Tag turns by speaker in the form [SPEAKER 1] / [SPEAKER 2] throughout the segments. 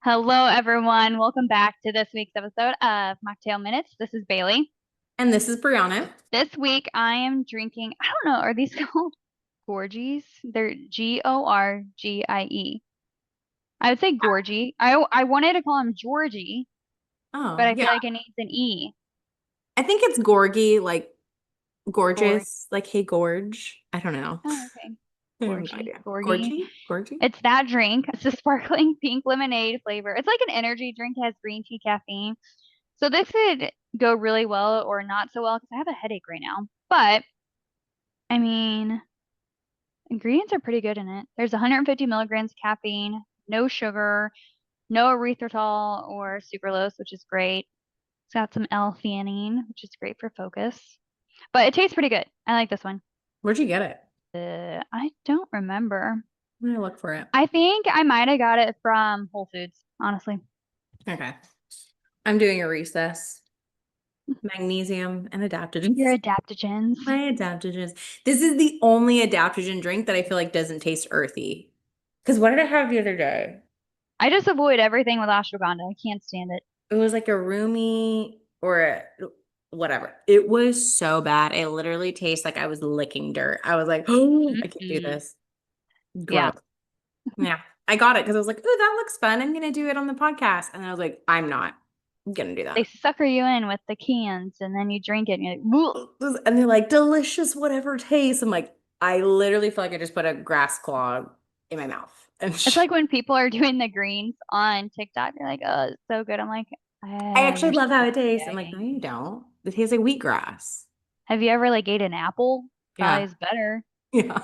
[SPEAKER 1] Hello, everyone. Welcome back to this week's episode of Mocktail Minutes. This is Bailey.
[SPEAKER 2] And this is Brianna.
[SPEAKER 1] This week I am drinking, I don't know, are these called Gorgies? They're Gorgie. I would say Gorgie. I wanted to call him Georgie, but
[SPEAKER 2] Oh,
[SPEAKER 1] I
[SPEAKER 2] yeah.
[SPEAKER 1] feel like it needs an E.
[SPEAKER 2] I think it's Gorgie, like
[SPEAKER 1] Gorg.
[SPEAKER 2] gorgeous, like hey Gorge. I don't know.
[SPEAKER 1] Oh, okay.
[SPEAKER 2] I have no
[SPEAKER 1] Gorgie.
[SPEAKER 2] idea.
[SPEAKER 1] Gorgie.
[SPEAKER 2] Gorgie? Gorgie?
[SPEAKER 1] It's that drink. It's a sparkling pink lemonade flavor. It's like an energy drink, it has green tea caffeine. So this could go really well or not so well because I have a headache right now. But I mean, ingredients are pretty good in it. There's 150 milligrams of caffeine, no sugar, no erythritol or sucralose, which is great. It's got some L-theanine, which is great for focus. But it tastes pretty good. I like this one.
[SPEAKER 2] Where'd you get it?
[SPEAKER 1] I don't remember.
[SPEAKER 2] I'm gonna look for it.
[SPEAKER 1] I think I might have got it from Whole Foods, honestly.
[SPEAKER 2] Okay. I'm doing a recess. Magnesium and adaptogens.
[SPEAKER 1] Your adaptogens.
[SPEAKER 2] My adaptogens. This is the only adaptogen drink that I feel like doesn't taste earthy. Because what did I have the other day?
[SPEAKER 1] I just avoid everything with ashwagandha. I can't stand it.
[SPEAKER 2] It was like a roomy or whatever. It was so bad. It literally tastes like I was licking dirt. I was like, oh, I can't do
[SPEAKER 1] Mm-mm.
[SPEAKER 2] this.
[SPEAKER 1] Yeah.
[SPEAKER 2] Gross. Yeah. I got it because I was like, oh, that looks fun. I'm gonna do it on the podcast. And I was like, I'm not gonna do
[SPEAKER 1] They
[SPEAKER 2] that.
[SPEAKER 1] sucker you in with the cans and then you drink it and you're like,
[SPEAKER 2] And they're like, delicious, whatever taste. I'm like, I literally feel like I just put a grass clog in my mouth. And
[SPEAKER 1] it's like when people are doing the greens on TikTok. They're like, "Oh, it's so good." I'm like,
[SPEAKER 2] I actually
[SPEAKER 1] You're
[SPEAKER 2] love how it tastes. I'm like, no,
[SPEAKER 1] spaghetti."
[SPEAKER 2] you don't. It tastes like wheatgrass.
[SPEAKER 1] Have you ever like ate an apple? Probably
[SPEAKER 2] Yeah.
[SPEAKER 1] is better.
[SPEAKER 2] Yeah.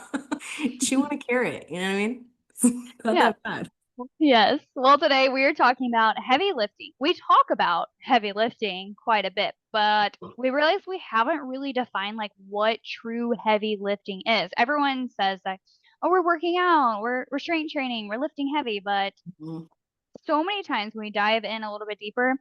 [SPEAKER 2] Chew on a carrot. You know what I mean? It's not
[SPEAKER 1] Yeah.
[SPEAKER 2] that bad.
[SPEAKER 1] Yes. Well, today we are talking about heavy lifting. We talk about heavy lifting quite a bit, but we realize we haven't really defined like what true heavy lifting is. Everyone says that, oh, we're working out, we're strength training, we're lifting heavy, but
[SPEAKER 2] Mhm.
[SPEAKER 1] so many times when we dive in a little bit deeper,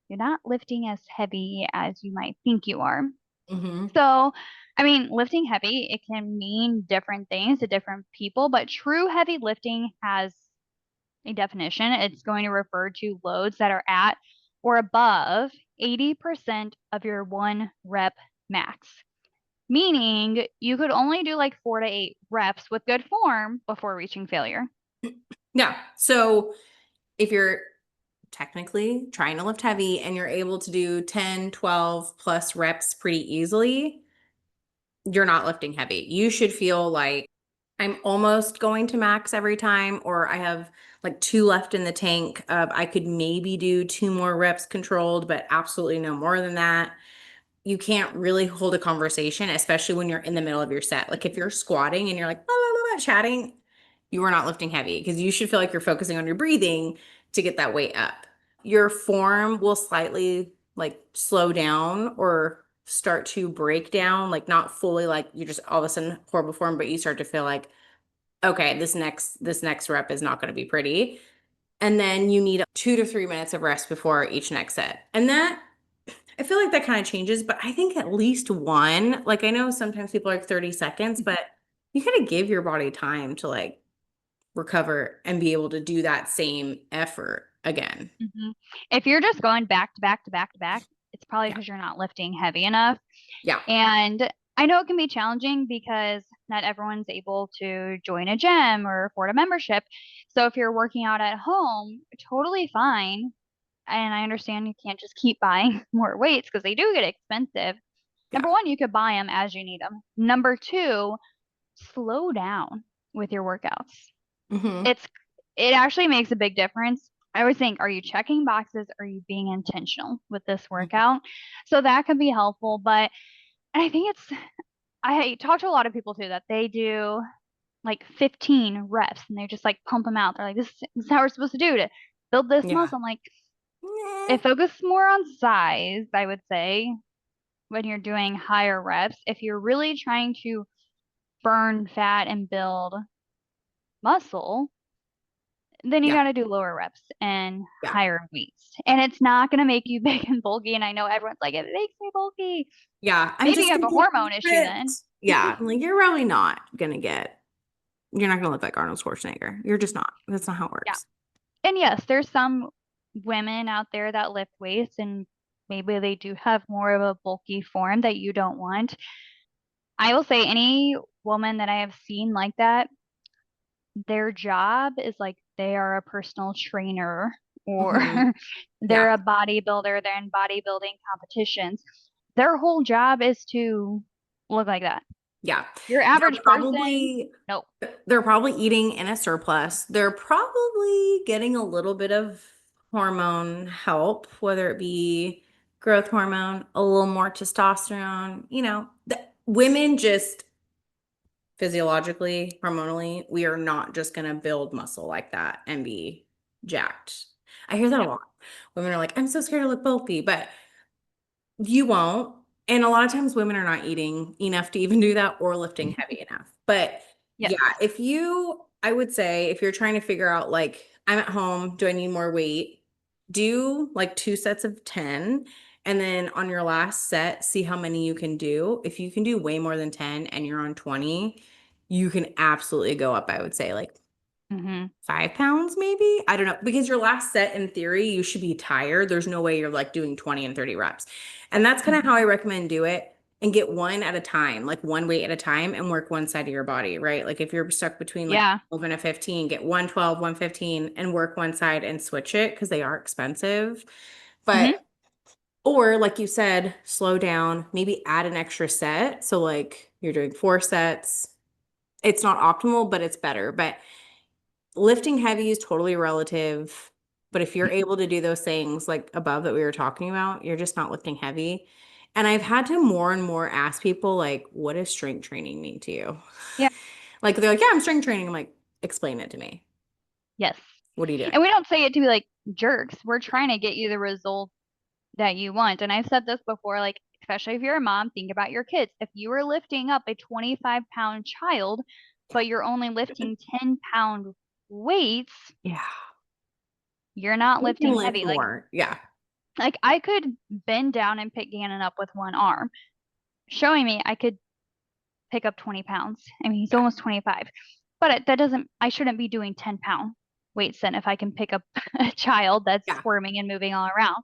[SPEAKER 1] you're not lifting as heavy as you might think you are.
[SPEAKER 2] Mhm.
[SPEAKER 1] So, I mean, lifting heavy, it can mean different things to different people, but true heavy lifting has a definition. It's going to refer to loads that are at or above 80% of your one rep max, meaning you could only do like 4 to 8 reps with good form before reaching failure.
[SPEAKER 2] Yeah. So if you're technically trying to lift heavy and you're able to do 10, 12 plus reps pretty easily, you're not lifting heavy. You should feel like I'm almost going to max every time, or I have like two left in the tank. I could maybe do two more reps controlled, but absolutely no more than that. You can't really hold a conversation, especially when you're in the middle of your set. Like if you're squatting and you're like, blah, blah, blah, chatting, you are not lifting heavy because you should feel like you're focusing on your breathing to get that weight up. Your form will slightly like slow down or start to break down, like not fully like you just all of a sudden horrible form, but you start to feel like, okay, this next rep is not going to be pretty. And then you need 2 to 3 minutes of rest before each next set. And that I feel like that kind of changes, but I think at least one, like I know sometimes people are like 30 seconds, but you gotta give your body time to like recover and be able to do that same effort again.
[SPEAKER 1] Mhm. If you're just going back to back to back to back, it's probably
[SPEAKER 2] Yeah.
[SPEAKER 1] because you're not lifting heavy enough.
[SPEAKER 2] Yeah.
[SPEAKER 1] And I know it can be challenging because not everyone's able to join a gym or afford a membership. So if you're working out at home, totally fine. And I understand you can't just keep buying more weights because they do get expensive.
[SPEAKER 2] Yeah.
[SPEAKER 1] Number one, you could buy them as you need them. Number two, slow down with your workouts.
[SPEAKER 2] Hmm.
[SPEAKER 1] It's it actually makes a big difference. I always think, are you checking boxes? Are you being intentional with this workout? So that can be helpful. But I think I talk to a lot of people too that they do like 15 reps and they just like pump them out. They're like, this is how we're supposed to do to build this
[SPEAKER 2] Yeah.
[SPEAKER 1] muscle. I'm like, it focus more on size, I would say, when you're doing higher reps. If you're really trying to burn fat and build muscle, then you
[SPEAKER 2] Yeah.
[SPEAKER 1] got to do lower reps and
[SPEAKER 2] Yeah.
[SPEAKER 1] higher weights. And it's not going to make you big and bulky. And I know everyone's like, it makes me bulky.
[SPEAKER 2] Yeah. I'm
[SPEAKER 1] Maybe
[SPEAKER 2] just
[SPEAKER 1] you have
[SPEAKER 2] gonna
[SPEAKER 1] a
[SPEAKER 2] get
[SPEAKER 1] hormone issue then.
[SPEAKER 2] ripped. Yeah. I'm like, you're really not gonna get, you're not gonna look like Arnold Schwarzenegger. You're just not. That's not how it
[SPEAKER 1] Yeah.
[SPEAKER 2] works.
[SPEAKER 1] And yes, there's some women out there that lift weights and maybe they do have more of a bulky form that you don't want. I will say any woman that I have seen like that, their job is like they are a personal trainer or
[SPEAKER 2] Mhm.
[SPEAKER 1] they're
[SPEAKER 2] Yeah.
[SPEAKER 1] a bodybuilder, they're in bodybuilding competitions. Their whole job is to look like that.
[SPEAKER 2] Yeah.
[SPEAKER 1] Your
[SPEAKER 2] They're
[SPEAKER 1] average person,
[SPEAKER 2] probably
[SPEAKER 1] nope.
[SPEAKER 2] they're probably eating in a surplus. They're probably getting a little bit of hormone help, whether it be growth hormone, a little more testosterone, women just physiologically, hormonally, we are not just going to build muscle like that and be jacked. I hear that a
[SPEAKER 1] Yep.
[SPEAKER 2] lot. Women are like, I'm so scared to look bulky, but you won't. And a lot of times women are not eating enough to even do that or lifting heavy enough. But
[SPEAKER 1] Yes.
[SPEAKER 2] yeah, I would say if you're trying to figure out like, I'm at home, do I need more weight? Do like 2 sets of 10. And then on your last set, see how many you can do. If you can do way more than 10 and you're on 20, you can absolutely go up, I would say, like
[SPEAKER 1] Hmm.
[SPEAKER 2] 5 pounds, maybe. I don't know. Because your last set, in theory, you should be tired. There's no way you're like doing 20 and 30 reps. And that's kind of how I recommend do it and get one at a time, like one weight at a time and work one side of your body, right? Like if you're stuck between like
[SPEAKER 1] Yeah.
[SPEAKER 2] 12 and a 15, get 112, 115 and work one side and switch it because they are expensive. But,
[SPEAKER 1] Hmm.
[SPEAKER 2] or like you said, slow down, maybe add an extra set. So like you're doing 4 sets. It's not optimal, but it's better. But lifting heavy is totally relative. But if you're able to do those things like above that we were talking about, you're just not lifting heavy. And I've had to more and more ask people, like, what does strength training mean to you?
[SPEAKER 1] Yeah.
[SPEAKER 2] Like, they're like, yeah, I'm strength training. I'm like, explain it to me.
[SPEAKER 1] Yes.
[SPEAKER 2] What are you doing?
[SPEAKER 1] And we don't say it to be like jerks. We're trying to get you the result that you want. And I've said this before, like, especially if you're a mom, think about your kids. If you are lifting up a 25-pound child, but you're only lifting 10-pound weights,
[SPEAKER 2] Yeah.
[SPEAKER 1] you're not
[SPEAKER 2] You can
[SPEAKER 1] lifting
[SPEAKER 2] lift
[SPEAKER 1] heavy.
[SPEAKER 2] more. Yeah.
[SPEAKER 1] Like I could bend down and pick Gannon up with one arm, showing me I could pick up 20 pounds. I mean, he's
[SPEAKER 2] Yeah.
[SPEAKER 1] almost 25, but that doesn't, I shouldn't be doing 10-pound weights then if I can pick up a child that's
[SPEAKER 2] Yeah.
[SPEAKER 1] squirming and moving all around.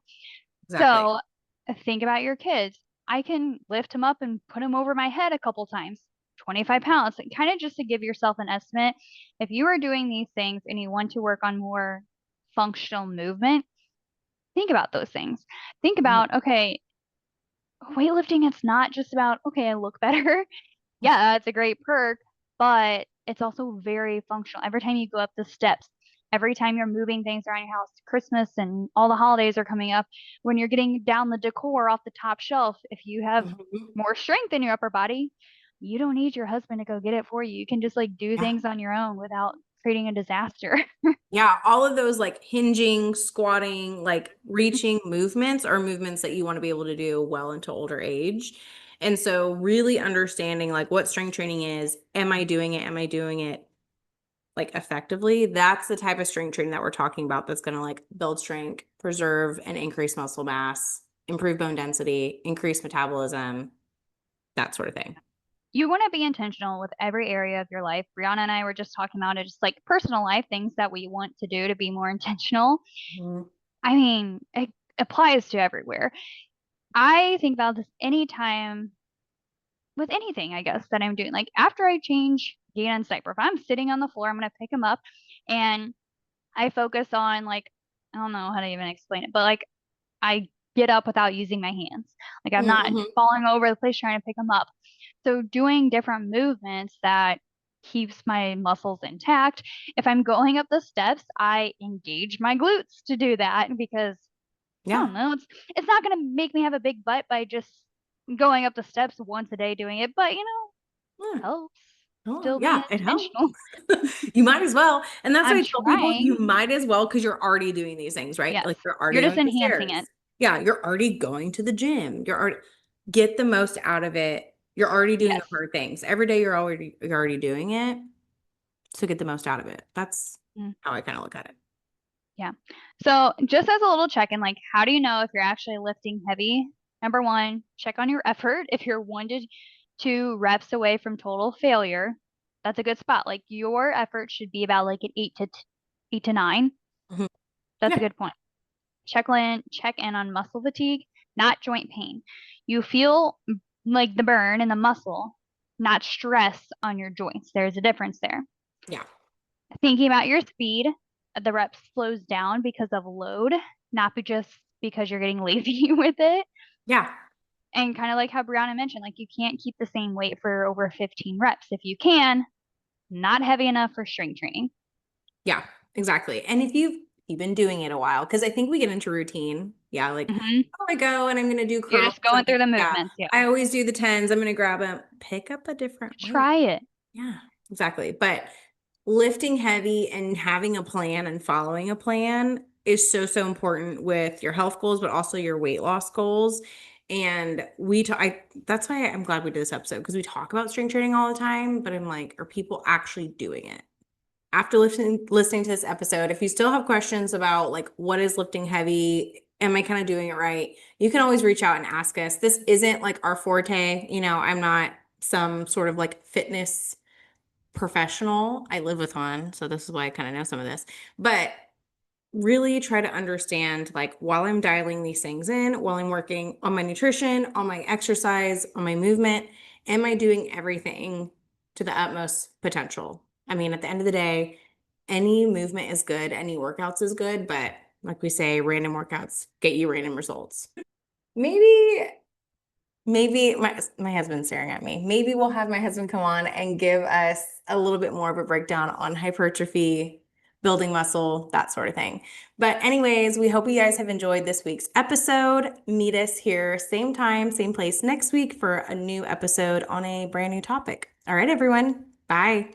[SPEAKER 2] Exactly.
[SPEAKER 1] So think about your kids. I can lift them up and put them over my head a couple times, 25 pounds, kind of just to give yourself an estimate. If you are doing these things and you want to work on more functional movement, think about those things. Think
[SPEAKER 2] Mhm.
[SPEAKER 1] about, okay, weightlifting, it's not just about, okay, I look better. Yeah, it's a great perk, but it's also very functional. Every time you go up the steps, every time you're moving things around your house, Christmas and all the holidays are coming up, when you're getting down the decor off the top shelf, if you have
[SPEAKER 2] Mhm.
[SPEAKER 1] more strength in your upper body, you don't need your husband to go get it for you. You can just like do
[SPEAKER 2] Yeah.
[SPEAKER 1] things on your own without creating a disaster.
[SPEAKER 2] Yeah, all of those like hinging, squatting, like reaching movements are movements that you want to be able to do well into older age. And so really understanding like what strength training is, am I doing it? Am I doing it like effectively? That's the type of strength training that we're talking about that's going to like build strength, preserve and increase muscle mass, improve bone density, increase metabolism, that sort of thing.
[SPEAKER 1] You want to be intentional with every area of your life. Brianna and I were just talking about it, just like personal life, things that we want to do to be more intentional.
[SPEAKER 2] Mhm.
[SPEAKER 1] I mean, it applies to everywhere. I think about this anytime with anything, I guess, that I'm doing. Like after I change Gannon's diaper, if I'm sitting on the floor, I'm gonna pick him up and I focus on like I don't know how to even explain it, but like I get up without using my hands. Like I'm not
[SPEAKER 2] Mhm.
[SPEAKER 1] falling over the place trying to pick him up. So doing different movements that keeps my muscles intact. If I'm going up the steps, I engage my glutes to do that because I
[SPEAKER 2] Yeah.
[SPEAKER 1] don't know, it's not gonna make me have a big butt by just going up the steps once a day doing it, but
[SPEAKER 2] Yeah.
[SPEAKER 1] helps
[SPEAKER 2] Oh,
[SPEAKER 1] still be
[SPEAKER 2] yeah, it helps.
[SPEAKER 1] intentional.
[SPEAKER 2] You might as well. And that's why
[SPEAKER 1] I'm
[SPEAKER 2] I tell people you
[SPEAKER 1] trying.
[SPEAKER 2] might as well because you're already doing these things, right?
[SPEAKER 1] Yes.
[SPEAKER 2] Like you're already
[SPEAKER 1] You're just
[SPEAKER 2] going up the
[SPEAKER 1] enhancing
[SPEAKER 2] stairs.
[SPEAKER 1] it.
[SPEAKER 2] Yeah, you're already going to the gym. You're already get the most out of it. You're already doing the
[SPEAKER 1] Yes.
[SPEAKER 2] hard things. Every day you're already doing it. So get the most out of it. That's
[SPEAKER 1] Mm,
[SPEAKER 2] how I kind of look at it.
[SPEAKER 1] yeah. So just as a little check-in, like how do you know if you're actually lifting heavy? Number one, check on your effort. If you're 1 to 2 reps away from total failure, that's a good spot. Like your effort should be about like an 8 to 9.
[SPEAKER 2] Mhm.
[SPEAKER 1] That's a
[SPEAKER 2] Yeah.
[SPEAKER 1] good point. Check in on muscle fatigue, not joint pain. You feel like the burn in the muscle, not stress on your joints. There's a difference there.
[SPEAKER 2] Yeah.
[SPEAKER 1] Thinking about your speed, the rep slows down because of load, not just because you're getting lazy with it.
[SPEAKER 2] Yeah.
[SPEAKER 1] And kind of like how Brianna mentioned, like you can't keep the same weight for over 15 reps. If you can, not heavy enough for strength training.
[SPEAKER 2] Yeah, exactly. And if you've been doing it a while, because I think we get into routine. Yeah, like,
[SPEAKER 1] Hmm.
[SPEAKER 2] oh, I go and I'm gonna do
[SPEAKER 1] You're
[SPEAKER 2] curls.
[SPEAKER 1] just going
[SPEAKER 2] I'm
[SPEAKER 1] through
[SPEAKER 2] like,
[SPEAKER 1] the
[SPEAKER 2] yeah,
[SPEAKER 1] movements. Yeah.
[SPEAKER 2] I always do the tens. I'm gonna grab them. Pick up a different weight.
[SPEAKER 1] Try it.
[SPEAKER 2] Yeah, exactly. But lifting heavy and having a plan and following a plan is so, so important with your health goals, but also your weight loss goals. And that's why I'm glad we did this episode because we talk about strength training all the time, but I'm like, are people actually doing it? After listening to this episode, if you still have questions about like what is lifting heavy, am I kind of doing it right? You can always reach out and ask us. This isn't like our forte. I'm not some sort of like fitness professional. I live with one, so this is why I kind of know some of this. But really try to understand like while I'm dialing these things in, while I'm working on my nutrition, on my exercise, on my movement, am I doing everything to the utmost potential? I mean, at the end of the day, any movement is good, any workouts is good, but like we say, random workouts get you random results. Maybe Maybe my husband's staring at me. Maybe we'll have my husband come on and give us a little bit more of a breakdown on hypertrophy, building muscle, that sort of thing. But anyways, we hope you guys have enjoyed this week's episode. Meet us here, same time, same place next week for a new episode on a brand new topic. All right, everyone. Bye.